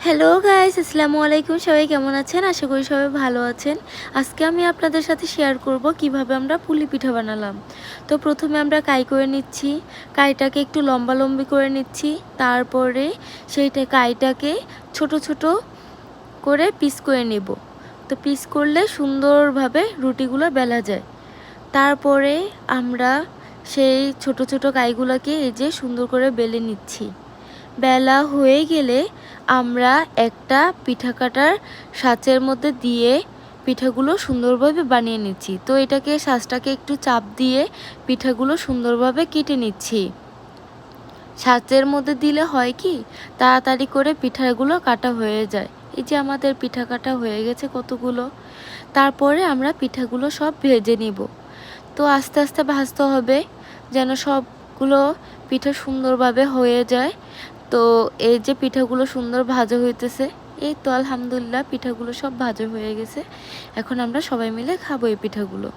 Hello guys, আসসালামু আলাইকুম। সবাই কেমন আছেন? আশা করি সবাই ভালো আছেন। আজকে আমি আপনাদের সাথে শেয়ার করব কিভাবে আমরা পুলি পিঠা বানালাম। তো প্রথমে আমরা কাই করে নিচ্ছি। কাইটাকে একটু লম্বা করে নিচ্ছি। তারপরে কাইটাকে ছোট ছোট করে পিস করে নেব। তো পিস করলে সুন্দরভাবে রুটিগুলো বেলা যায়। তারপরে আমরা সেই ছোট ছোট কাইগুলোকে এই যে সুন্দর করে বেলে নিচ্ছি। বেলা হয়ে গেলে আমরা একটা পিঠা কাটার সাঁচের মধ্যে দিয়ে পিঠাগুলো সুন্দরভাবে বানিয়ে নিচ্ছি। তো এটাকে সাঁচটাকে একটু চাপ দিয়ে পিঠাগুলো সুন্দরভাবে কেটে নিচ্ছি। সাঁচের মধ্যে দিলে হয় কি তাড়াতাড়ি করে পিঠাগুলো কাটা হয়ে যায়। এই যে আমাদের পিঠা কাটা হয়ে গেছে কতগুলো। তারপরে আমরা পিঠাগুলো সব ভেজে নিব। তো আস্তে আস্তে ভাজতে হবে যেন সবগুলো পিঠা সুন্দরভাবে হয়ে যায়। তো এই যে পিঠাগুলো সুন্দর ভাজা হইতেছে, এই তো আলহামদুলিল্লাহ পিঠাগুলো সব ভাজা হয়ে গেছে। এখন আমরা সবাই মিলে খাবো এই পিঠাগুলো।